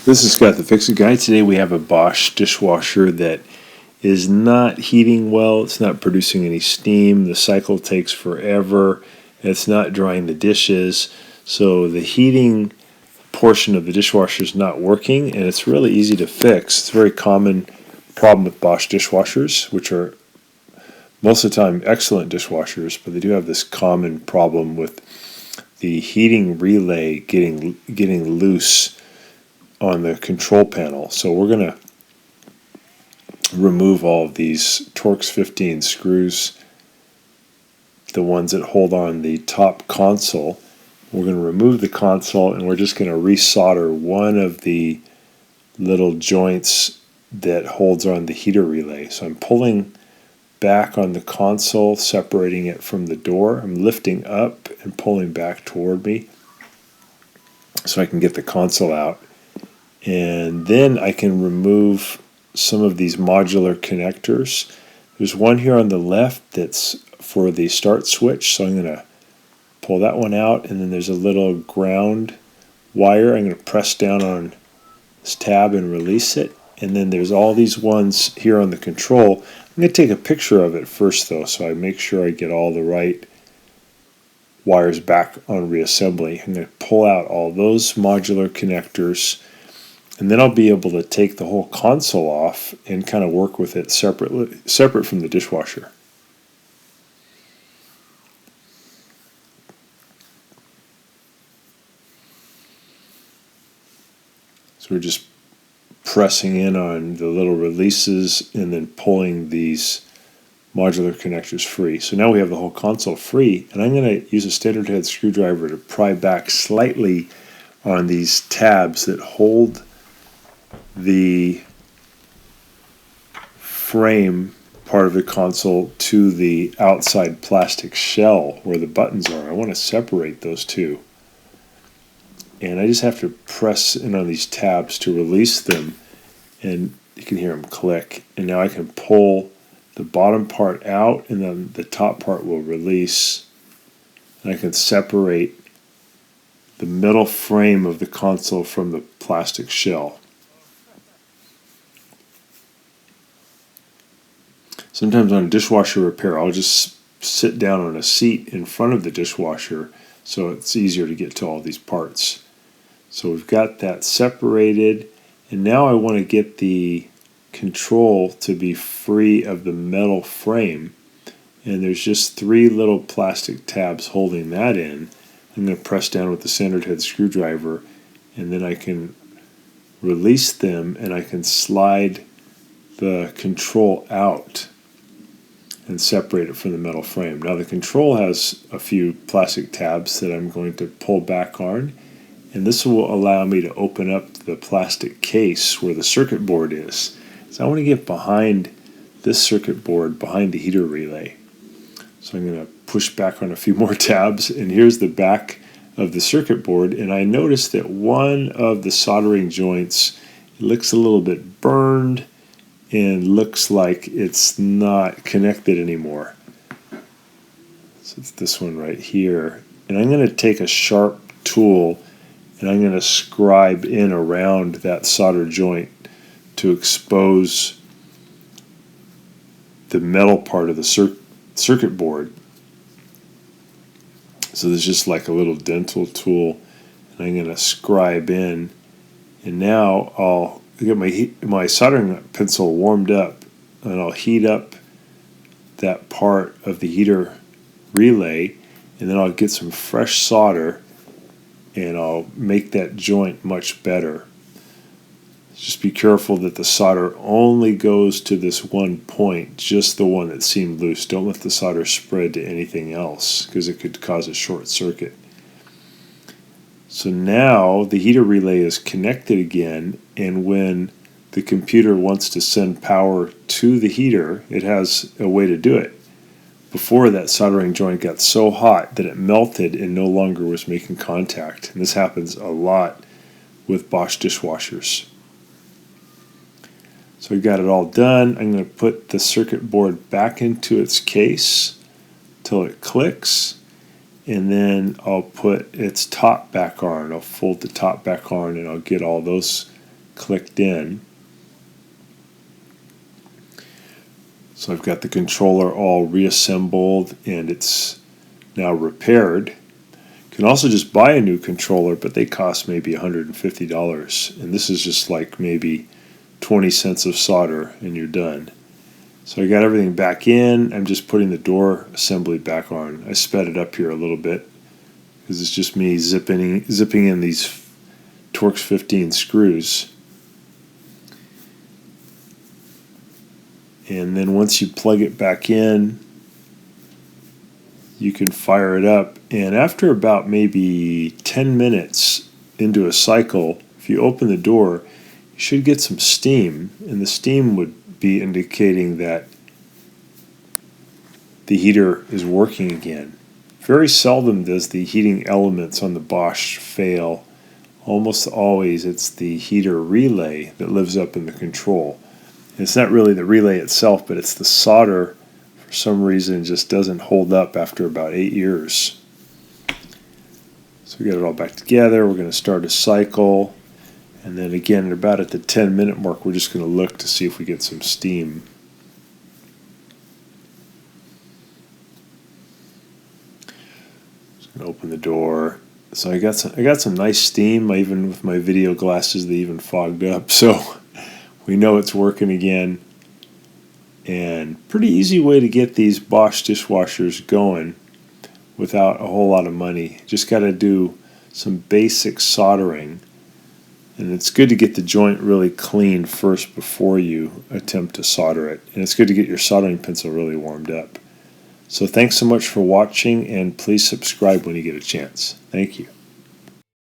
This is Scott the Fix-It Guy. Today we have a Bosch dishwasher that is not heating well. It's not producing any steam. The cycle takes forever. It's not drying the dishes. So the heating portion of the dishwasher is not working, and it's really easy to fix. It's a very common problem with Bosch dishwashers, which are most of the time excellent dishwashers, but they do have this common problem with the heating relay getting loose on the control panel. So we're going to remove all of these Torx 15 screws, the ones that hold on the top console. We're going to remove the console, and we're just going to resolder one of the little joints that holds on the heater relay. So I'm pulling back on the console, separating it from the door. I'm lifting up and pulling back toward me so I can get the console out. And then I can remove some of these modular connectors. There's one here on the left that's for the start switch, so I'm going to pull that one out, and then there's a little ground wire. I'm going to press down on this tab and release it. And then there's all these ones here on the control. I'm going to take a picture of it first though, so I make sure I get all the right wires back on reassembly. I'm going to pull out all those modular connectors, and then I'll be able to take the whole console off and kind of work with it separate from the dishwasher. So we're just pressing in on the little releases and then pulling these modular connectors free. So now we have the whole console free, and I'm going to use a standard head screwdriver to pry back slightly on these tabs that hold the frame part of the console to the outside plastic shell where the buttons are. I want to separate those two. And I just have to press in on these tabs to release them, and you can hear them click. And now I can pull the bottom part out, and then the top part will release. And I can separate the metal frame of the console from the plastic shell. Sometimes on a dishwasher repair, I'll just sit down on a seat in front of the dishwasher so it's easier to get to all these parts. So we've got that separated, and now I want to get the control to be free of the metal frame, and there's just three little plastic tabs holding that in. I'm going to press down with the standard head screwdriver, and then I can release them, and I can slide the control out and separate it from the metal frame. Now the control has a few plastic tabs that I'm going to pull back on, and this will allow me to open up the plastic case where the circuit board is. So I want to get behind this circuit board, behind the heater relay. So I'm going to push back on a few more tabs, and here's the back of the circuit board, and I noticed that one of the soldering joints looks a little bit burned and looks like it's not connected anymore. So it's this one right here. And I'm going to take a sharp tool, and I'm going to scribe in around that solder joint to expose the metal part of the circuit board. So there's just like a little dental tool, and I'm going to scribe in, and now I'll get my soldering pencil warmed up, and I'll heat up that part of the heater relay, and then I'll get some fresh solder, and I'll make that joint much better. Just be careful that the solder only goes to this one point, just the one that seemed loose. Don't let the solder spread to anything else, because it could cause a short circuit. So now the heater relay is connected again, and when the computer wants to send power to the heater, it has a way to do it. Before, that soldering joint got so hot that it melted and no longer was making contact. And this happens a lot with Bosch dishwashers. So we got it all done. I'm going to put the circuit board back into its case till it clicks, and then I'll put its top back on. I'll fold the top back on, and I'll get all those clicked in. So I've got the controller all reassembled and it's now repaired. You can also just buy a new controller, but they cost maybe $150. And this is just like maybe 20 cents of solder and you're done. So I got everything back in. I'm just putting the door assembly back on. I sped it up here a little bit because it's just me zipping in these Torx 15 screws. And then once you plug it back in, you can fire it up. And after about maybe 10 minutes into a cycle, if you open the door, you should get some steam. And the steam would be indicating that the heater is working again. Very seldom does the heating elements on the Bosch fail. Almost always it's the heater relay that lives up in the control. It's not really the relay itself, but it's the solder, for some reason, just doesn't hold up after about 8 years. So we got it all back together. We're going to start a cycle. And then again, about at the 10-minute mark, we're just going to look to see if we get some steam. Just going to open the door. So I got some nice steam. Even with my video glasses, they even fogged up. So we know it's working again. And pretty easy way to get these Bosch dishwashers going without a whole lot of money. Just got to do some basic soldering. And it's good to get the joint really clean first before you attempt to solder it. And it's good to get your soldering pencil really warmed up. So thanks so much for watching, and please subscribe when you get a chance. Thank you.